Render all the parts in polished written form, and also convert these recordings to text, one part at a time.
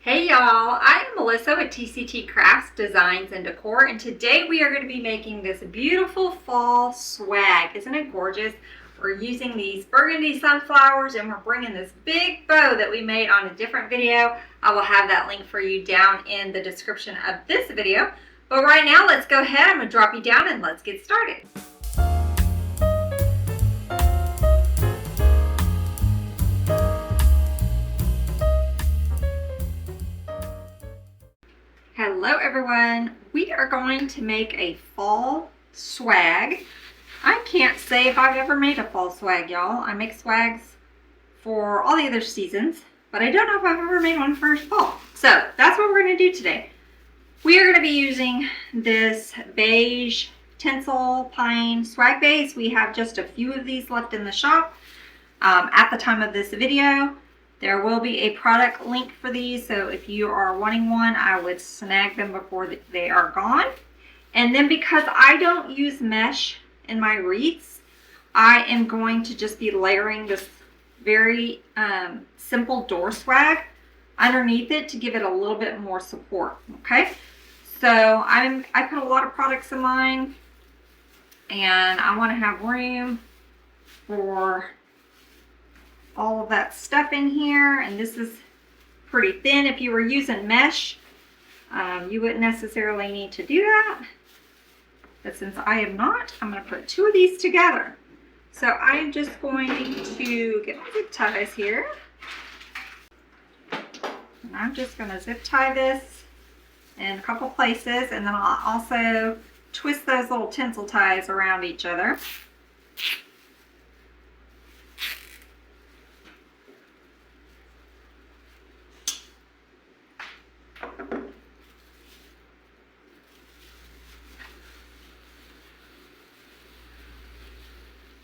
Hey y'all, I am Melissa with TCT Crafts, Designs, and Decor, and today we are going to be making this beautiful fall swag. Isn't it gorgeous? We're using these burgundy sunflowers and we're bringing this big bow that we made on a different video. I will have that link for you down in the description of this video. But right now, let's go ahead. I'm going to drop you down and let's get started. Hello everyone, we are going to make a fall swag. I can't say if I've ever made a fall swag, y'all. I make swags for all the other seasons, but I don't know if I've ever made one for fall. So that's what we're going to do today. We are going to be using this beige tinsel pine swag base. We have just a few of these left in the shop at the time of this video. There will be a product link for these, so if you are wanting one, I would snag them before they are gone. And then because I don't use mesh in my wreaths, I am going to just be layering this very simple door swag underneath it to give it a little bit more support, okay? So I put a lot of products in mine, and I want to have room for all of that stuff in here, and this is pretty thin. If you were using mesh, you wouldn't necessarily need to do that, but since I am not, I'm going to put two of these together. So I'm just going to get my zip ties here, and I'm just going to zip tie this in a couple places, and then I'll also twist those little tinsel ties around each other.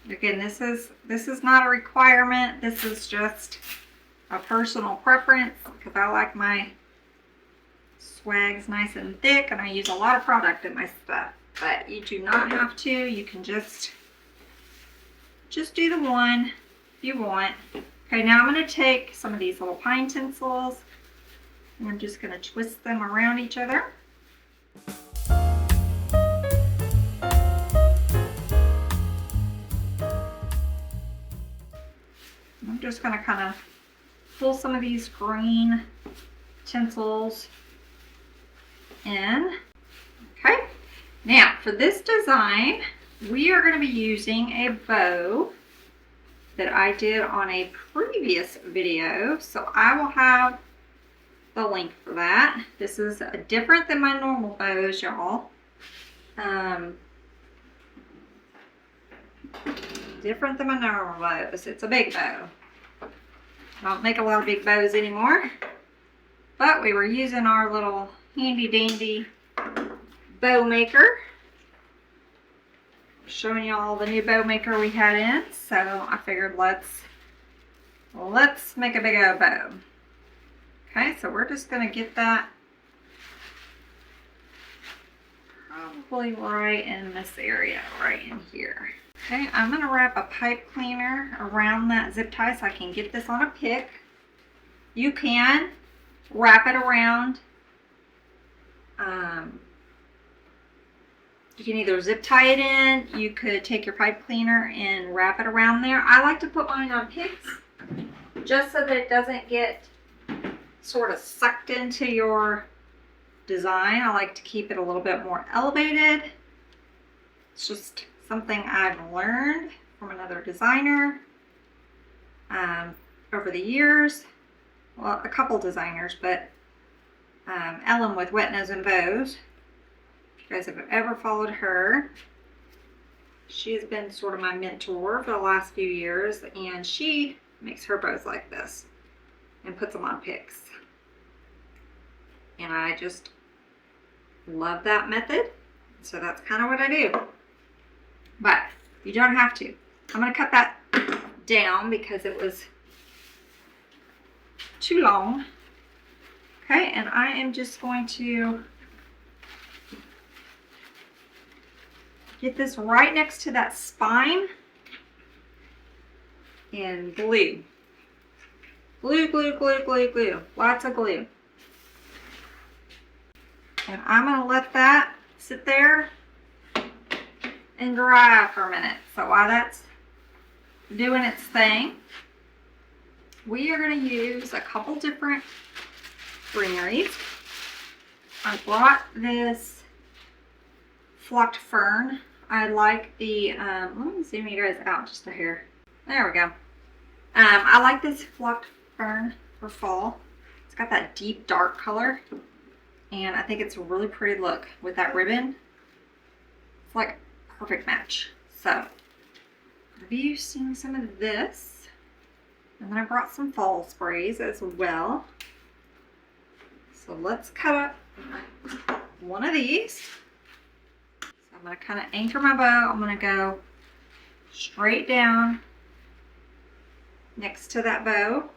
Again, this is not a requirement. This is just a personal preference because I like my swags nice and thick, and I use a lot of product in my stuff. But you do not have to. You can just do the one if you want. Okay, now I'm going to take some of these little pine tinsels and I'm just going to twist them around each other. I'm just going to kind of pull some of these green tinsels in. Okay, now for this design, we are going to be using a bow that I did on a previous video, so I will have the link for that. This is different than my normal bows, y'all. Different than my normal bows. It's a big bow. I don't make a lot of big bows anymore, but we were using our little handy dandy bow maker. Showing you all the new bow maker we had in, so I figured let's make a big old bow. Okay, so we're just going to get that probably right in this area, right in here. Okay, I'm going to wrap a pipe cleaner around that zip tie so I can get this on a pick. You can wrap it around. You can either zip tie it in, you could take your pipe cleaner and wrap it around there. I like to put mine on picks just so that it doesn't get sort of sucked into your design. I like to keep it a little bit more elevated. It's just something I've learned from another designer over the years. Well, a couple designers, but Ellen with Wet Nose and Bows. If you guys have ever followed her, she has been sort of my mentor for the last few years, and she makes her bows like this and puts them on picks. And I just love that method, so that's kind of what I do. But you don't have to. I'm going to cut that down because it was too long. Okay, and I am just going to get this right next to that spine and glue. Glue, glue, glue, glue, glue. Lots of glue. And I'm going to let that sit there and dry for a minute. So while that's doing its thing, we are going to use a couple different greeneries. I brought this flocked fern. I like the, let me zoom you guys out just a hair. There we go. I like this flocked fern for fall. It's got that deep dark color, and I think it's a really pretty look with that ribbon. It's like a perfect match. So I've be using some of this, and then I brought some fall sprays as well. So let's cut up one of these. So I'm going to kind of anchor my bow. I'm going to go straight down next to that bow.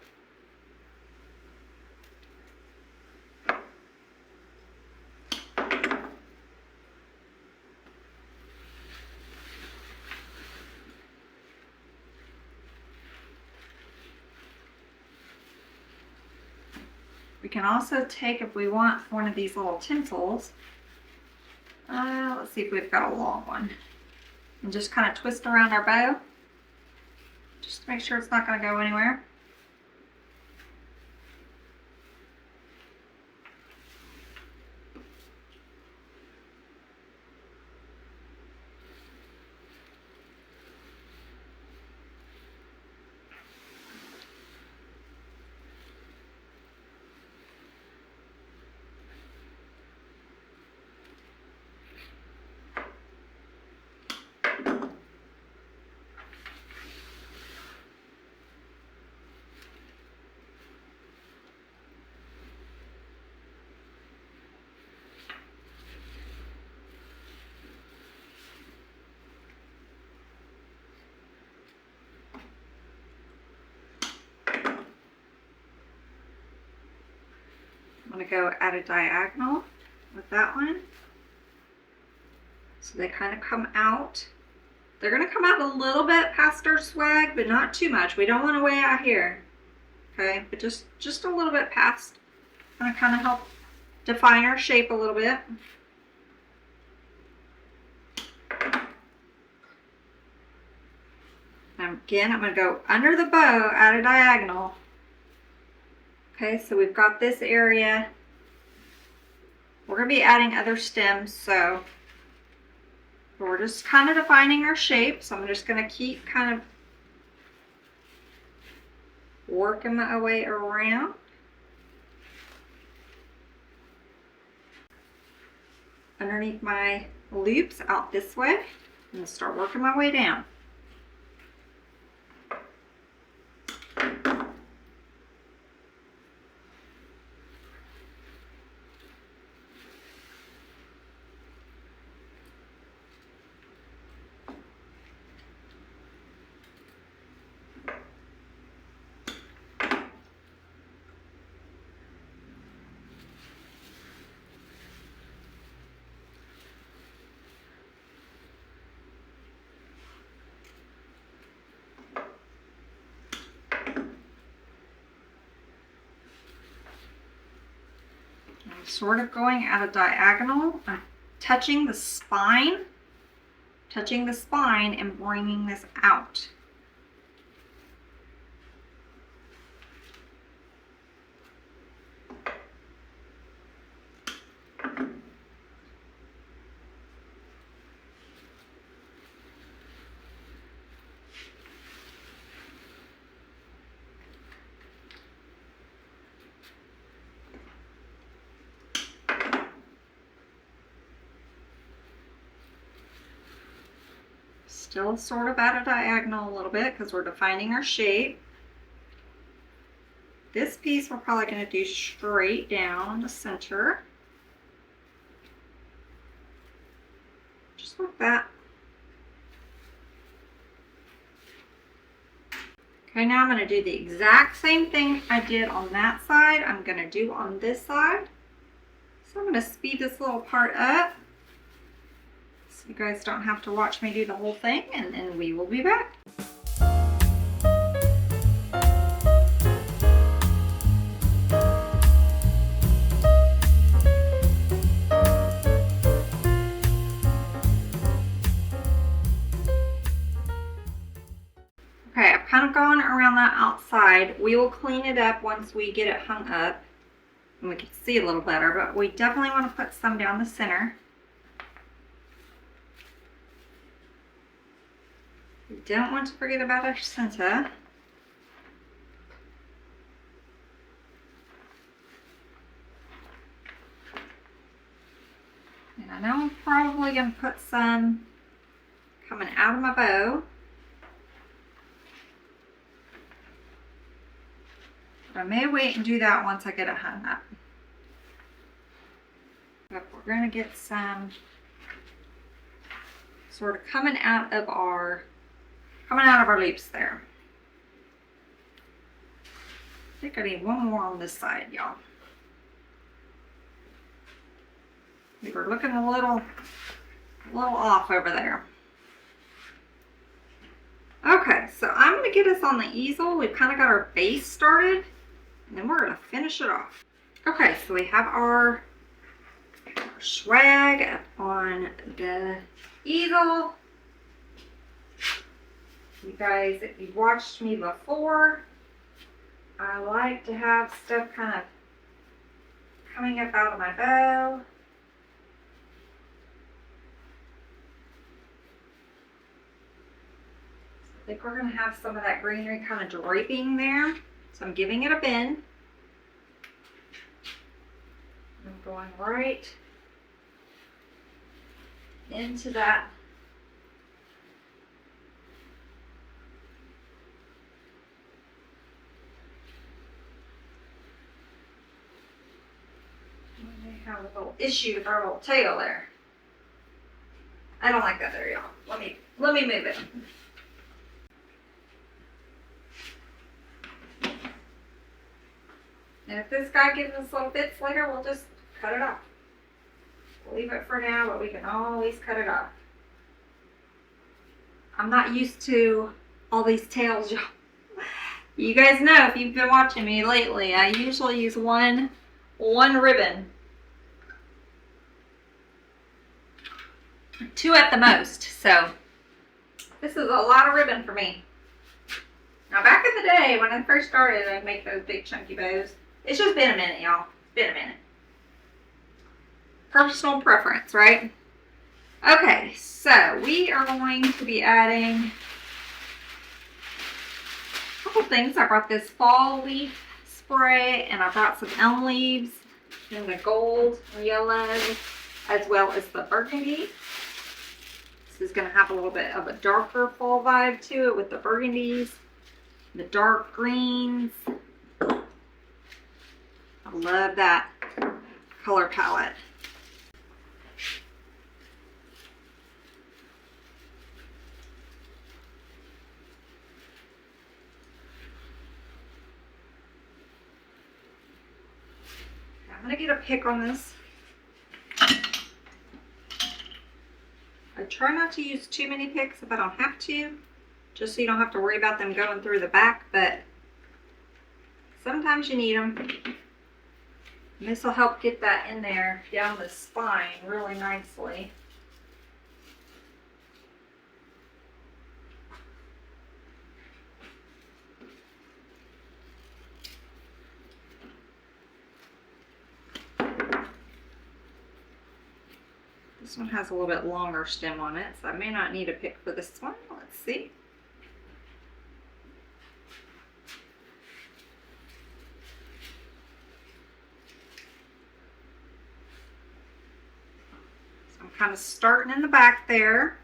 We can also take, if we want, one of these little tinsels. Let's see if we've got a long one. And just kind of twist around our bow. Just to make sure it's not going to go anywhere. I'm going to go at a diagonal with that one. So they kind of come out. They're going to come out a little bit past our swag, but not too much. We don't want to way out here. Okay, but just a little bit past. Going to kind of help define our shape a little bit. And again, I'm going to go under the bow at a diagonal. Okay, so we've got this area. We're going to be adding other stems, so we're just kind of defining our shape. So I'm just going to keep kind of working my way around. Underneath my loops out this way. I'm going to start working my way down. Sort of going at a diagonal. I'm touching the spine and bringing this out. Still sort of at a diagonal a little bit because we're defining our shape. This piece we're probably going to do straight down the center. Just like that. Okay, now I'm going to do the exact same thing I did on that side. I'm going to do on this side. So I'm going to speed this little part up. You guys don't have to watch me do the whole thing, and then we will be back. side. We will clean it up once we get it hung up and we can see a little better, but we definitely want to put some down the center. We don't want to forget about our center. And I know I'm probably going to put some coming out of my bow. But I may wait and do that once I get it hung up. But we're going to get some sort of coming out of our loops there. I think I need one more on this side, y'all. We were looking a little off over there. Okay, so I'm going to get us on the easel. We've kind of got our base started, and then we're going to finish it off. Okay, so we have our swag up on the easel. You guys, if you've watched me before, I like to have stuff kind of coming up out of my bow. I think we're going to have some of that greenery kind of draping there. So I'm giving it a bend. I'm going right into that. We have a little issue with our little tail there. I don't like that there, y'all. Let me move it. And if this guy gives us little bits later, we'll just cut it off. We'll leave it for now, but we can always cut it off. I'm not used to all these tails, y'all. You guys know, if you've been watching me lately, I usually use one ribbon. 2 at the most, so this is a lot of ribbon for me. Now back in the day, when I first started, I'd make those big chunky bows. It's just been a minute, y'all. It's been a minute. Personal preference, right? Okay, so we are going to be adding a couple things. I brought this fall leaf spray, and I brought some elm leaves in the gold or yellow, as well as the burgundy. This is going to have a little bit of a darker fall vibe to it with the burgundies, the dark greens. I love that color palette. I'm going to get a pick on this. I try not to use too many picks if I don't have to, just so you don't have to worry about them going through the back, but sometimes you need them. And this will help get that in there down the spine really nicely. This one has a little bit longer stem on it, so I may not need a pick for this one. Let's see. So I'm kind of starting in the back there.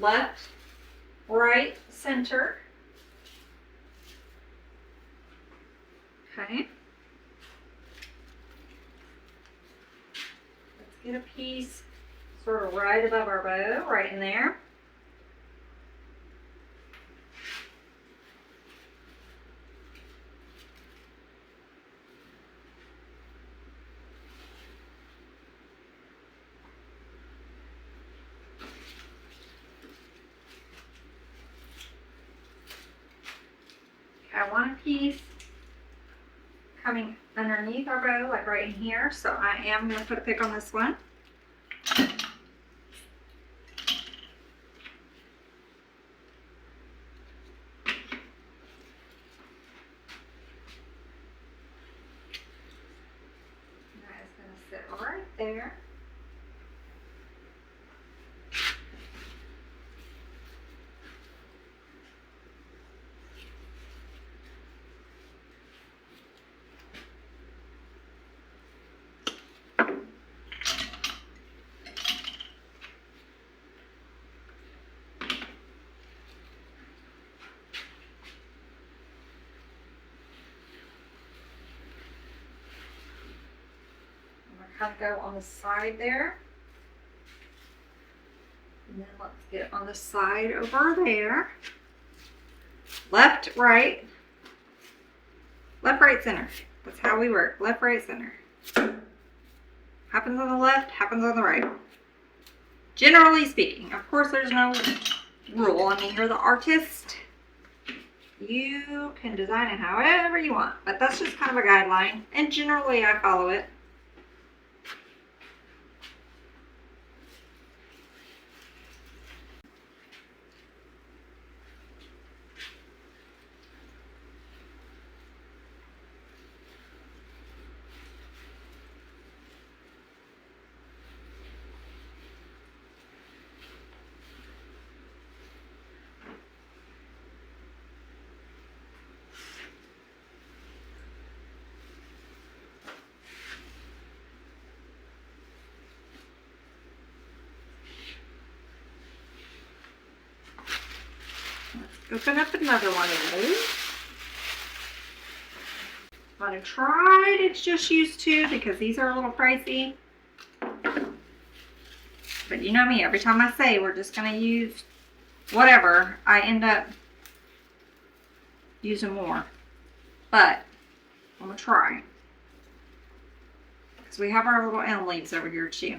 Left, right, center. Okay. Get a piece sort of right above our bow, right in there. Okay, I want a piece coming underneath our bow, like right in here. So I am going to put a pick on this one. Sit right there. Kind of go on the side there. And then let's get on the side over there. Left, right. Left, right, center. That's how we work. Left, right, center. Happens on the left, happens on the right. Generally speaking. Of course, there's no rule. I mean, you're the artist. You can design it however you want. But that's just kind of a guideline. And generally, I follow it. Open up another one of those. I'm going to try to just use two because these are a little pricey. But you know me, every time I say we're just going to use whatever, I end up using more. But I'm going to try. Because we have our little elm leaves over here too.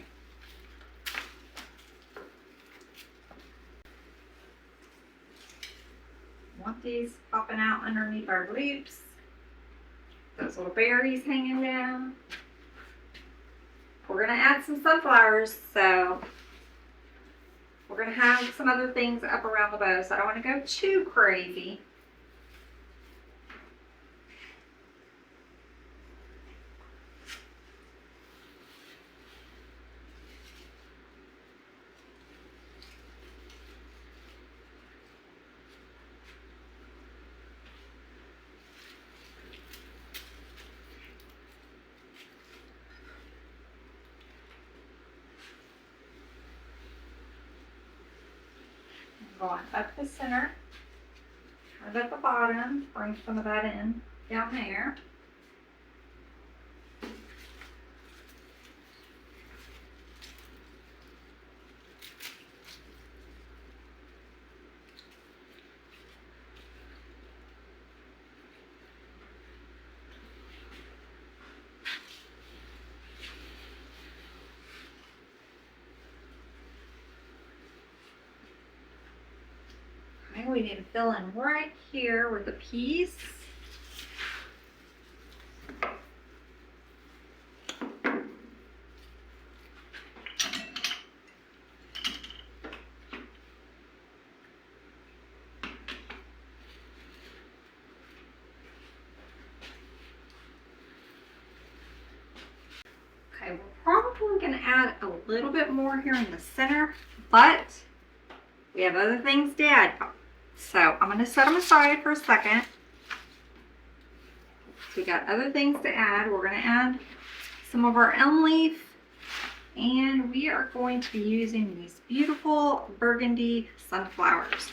Want these popping out underneath our loops. Those little berries hanging down. We're going to add some sunflowers, so we're going to have some other things up around the bow, so I don't want to go too crazy. Going up the center, and at the bottom, bring some of that in down there. We need to fill in right here with the piece. Okay, we're probably going to add a little bit more here in the center, but we have other things to add. So I'm going to set them aside for a second. So we got other things to add. We're going to add some of our elm leaf, and we are going to be using these beautiful burgundy sunflowers.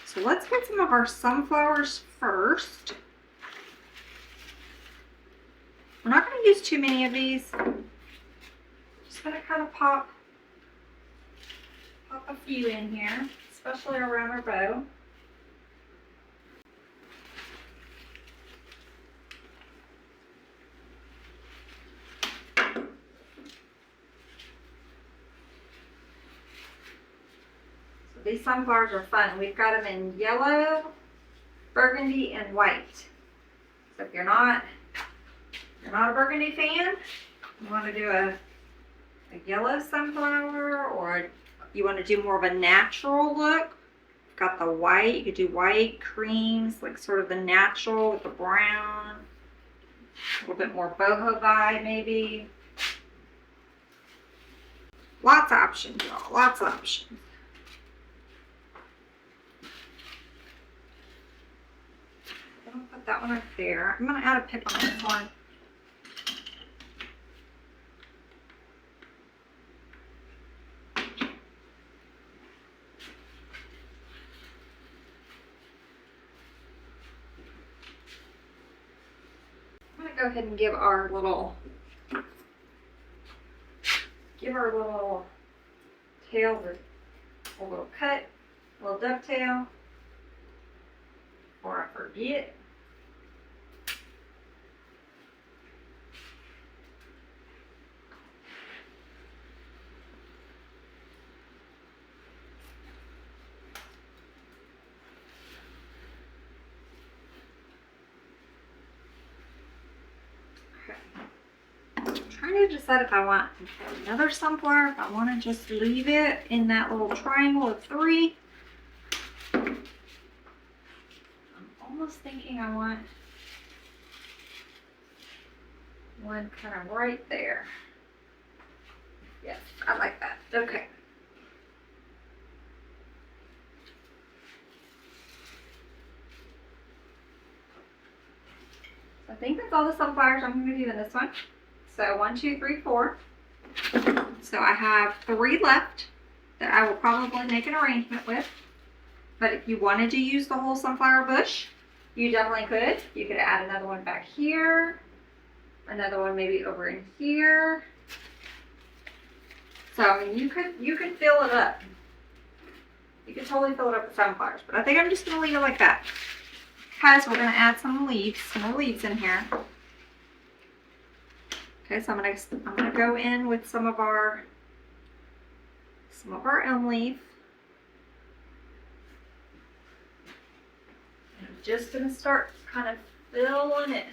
So let's get some of our sunflowers first. We're not going to use too many of these. Just going to kind of pop a few in here, especially around our bow. These sunflowers are fun. We've got them in yellow, burgundy, and white. So if you're not a burgundy fan, you want to do a yellow sunflower, or you want to do more of a natural look, you've got the white. You could do white, creams, like sort of the natural with the brown. A little bit more boho vibe maybe. Lots of options, y'all. Lots of options. I'm gonna put that one up there. I'm gonna add a pick on this one. I'm gonna go ahead and give our little tail a little cut, a little dovetail, before I forget. Trying to decide if I want another sunflower, if I want to just leave it in that little triangle of 3. I'm almost thinking I want one kind of right there. Yes, I like that. Okay. So I think that's all the sunflowers I'm going to do in this one. So 1, 2, 3, 4. So I have 3 left that I will probably make an arrangement with. But if you wanted to use the whole sunflower bush, you definitely could. You could add another one back here, another one maybe over in here. So I mean, you could fill it up. You could totally fill it up with sunflowers. But I think I'm just gonna leave it like that. Because we're gonna add some more leaves in here. Okay, so I'm gonna go in with some of our elm leaf. And I'm just gonna start kind of filling it.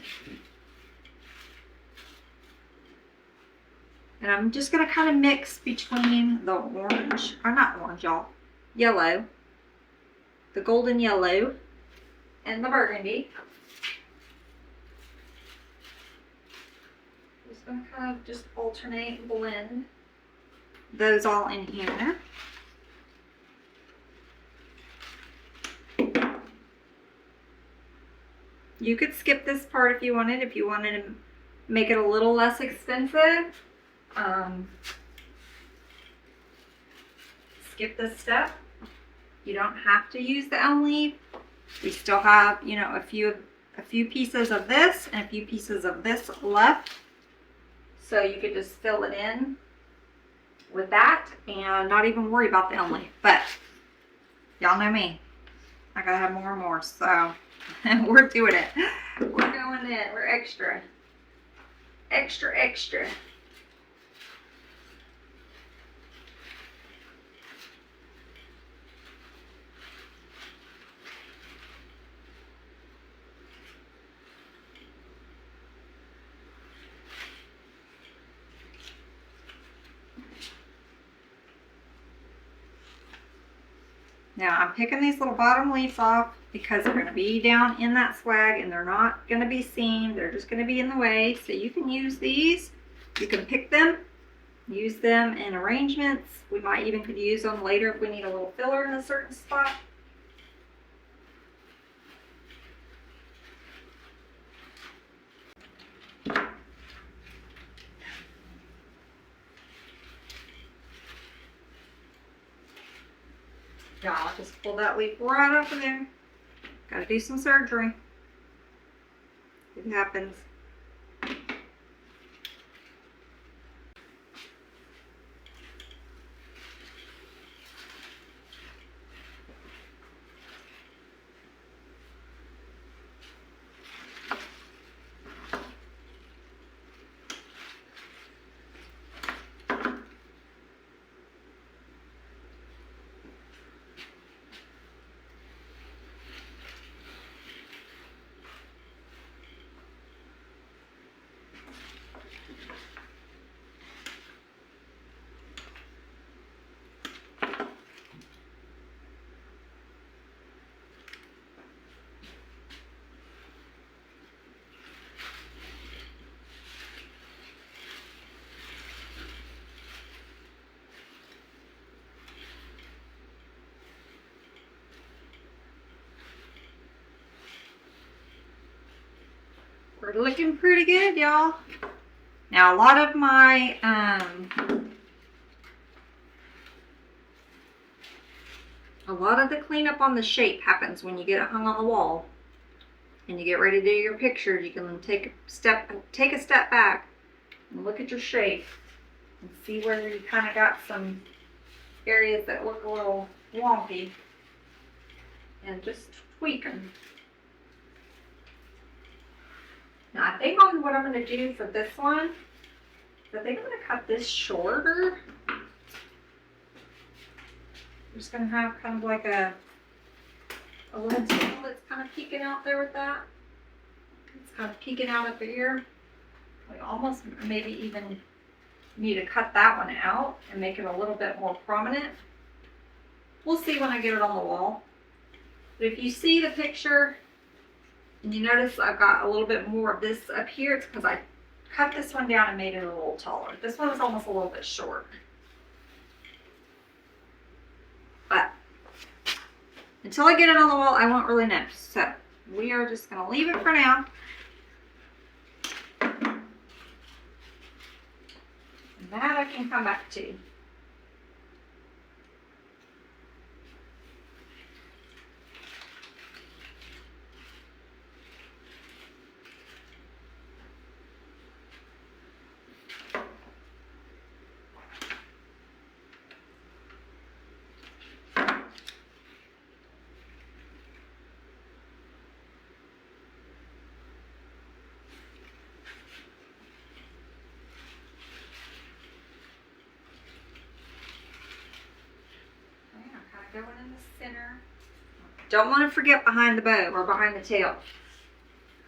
And I'm just gonna kind of mix between the orange, or not orange, y'all, yellow, the golden yellow, and the burgundy. I'm kind of just alternate and blend those all in here. You could skip this part if you wanted to make it a little less expensive. Skip this step. You don't have to use the elm leaf. We still have, you know, a few pieces of this and a few pieces of this left. So you could just fill it in with that and not even worry about the elm leaf. But y'all know me. I gotta have more and more. So we're doing it. We're going in. We're extra. Extra, extra. Now I'm picking these little bottom leaves off because they're going to be down in that swag and they're not going to be seen. They're just going to be in the way. So you can use these. You can pick them, use them in arrangements. We might even could use them later if we need a little filler in a certain spot. Y'all, just pull that leaf right off of there. Gotta do some surgery. It happens. We're looking pretty good, y'all. Now a lot of my a lot of the cleanup on the shape happens when you get it hung on the wall and you get ready to do your pictures. You can take a step back and look at your shape and see where you kind of got some areas that look a little wonky and just tweak them. Now I think what I'm going to do for this one is I think I'm going to cut this shorter. I'm just going to have kind of like a little tail that's kind of peeking out there with that. It's kind of peeking out up here. We almost maybe even need to cut that one out and make it a little bit more prominent. We'll see when I get it on the wall. But if you see the picture and you notice I've got a little bit more of this up here, it's because I cut this one down and made it a little taller. This one was almost a little bit short. But until I get it on the wall, I won't really know. So we are just going to leave it for now. And that I can come back to. Going in the center. Don't want to forget behind the bow or behind the tail.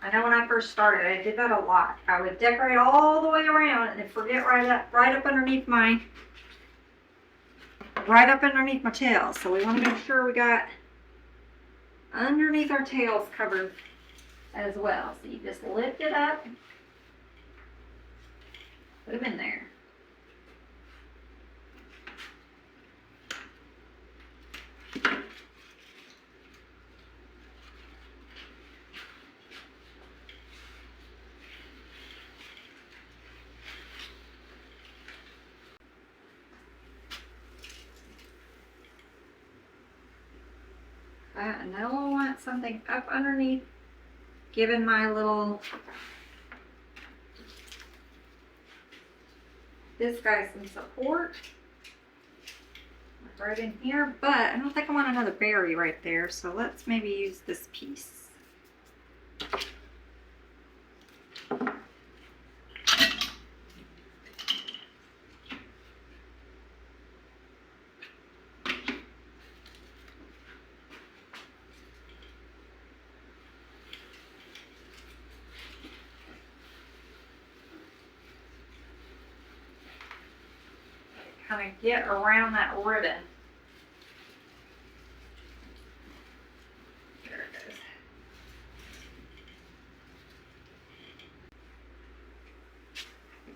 I know when I first started, I did that a lot. I would decorate all the way around and then forget right up underneath my tail. So we want to make sure we got underneath our tails covered as well. So you just lift it up, put them in there. And now I want something up underneath, giving my little, this guy some support. Right in here, but I don't think I want another berry right there, so let's maybe use this piece. Kind of get around that ribbon. There it goes.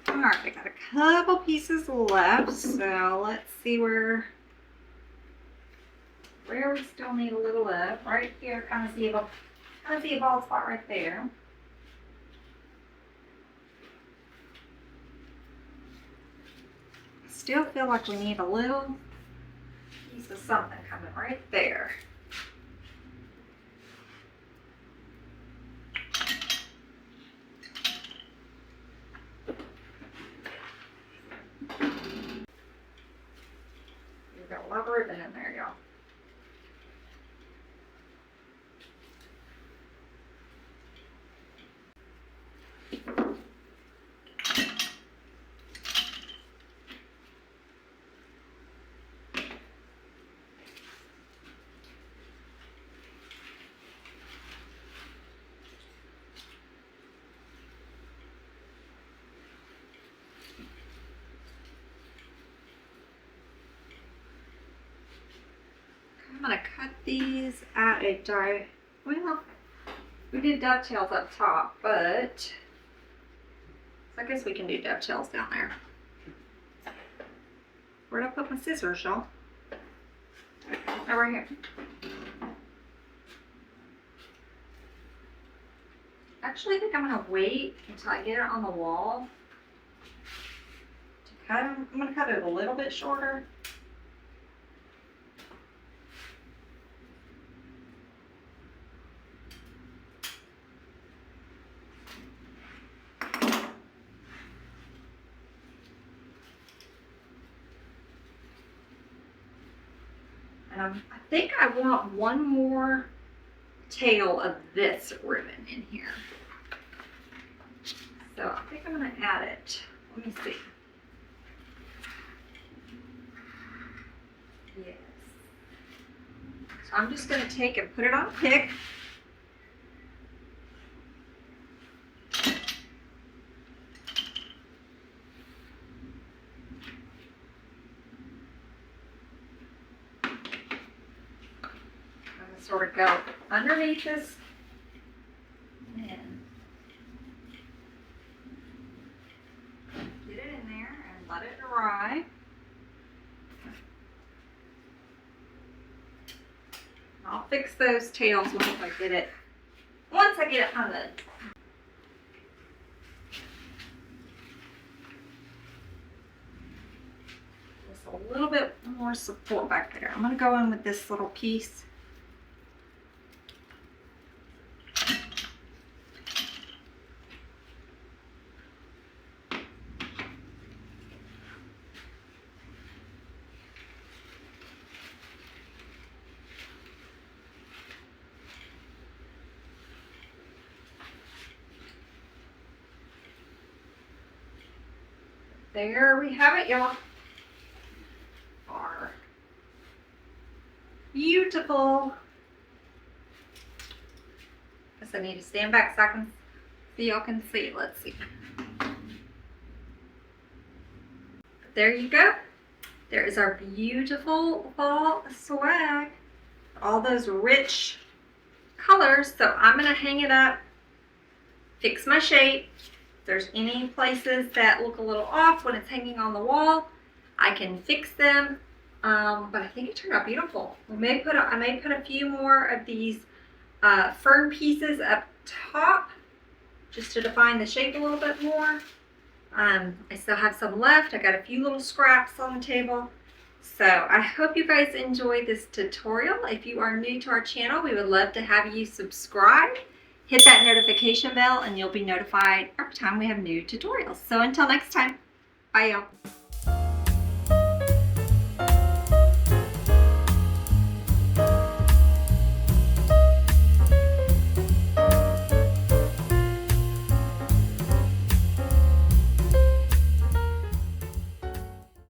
Alright, I got a couple pieces left, so let's see where we still need a little of. Right here, kind of see a bald spot right there. Still feel like we need a little piece of something coming right there. You've got a lot of ribbon in there, y'all. I'm going to cut these at a well, we did dovetails up top, but I guess we can do dovetails down there. Where'd I put my scissors, y'all? Oh, right here. Actually, I think I'm gonna wait until I get it on the wall to cut them. I'm gonna cut it a little bit shorter. And I think I want one more tail of this ribbon in here. So I think I'm going to add it. Let me see. Yes. So I'm just going to take and put it on a pick. Sort of go underneath this and get it in there and let it dry. I'll fix those tails once I get it on the just a little bit more support back there. I'm going to go in with this little piece. There we have it, y'all. Our beautiful. Guess I need to stand back so I can see. Y'all can see. Let's see. There you go. There is our beautiful fall swag. All those rich colors. So I'm gonna hang it up. Fix my shape. If there's any places that look a little off when it's hanging on the wall, I can fix them. But I think it turned out beautiful. I may put a few more of these fern pieces up top just to define the shape a little bit more. I still have some left. I got a few little scraps on the table. So I hope you guys enjoyed this tutorial. If you are new to our channel, we would love to have you subscribe. Hit that notification bell and you'll be notified every time we have new tutorials. So until next time, bye y'all.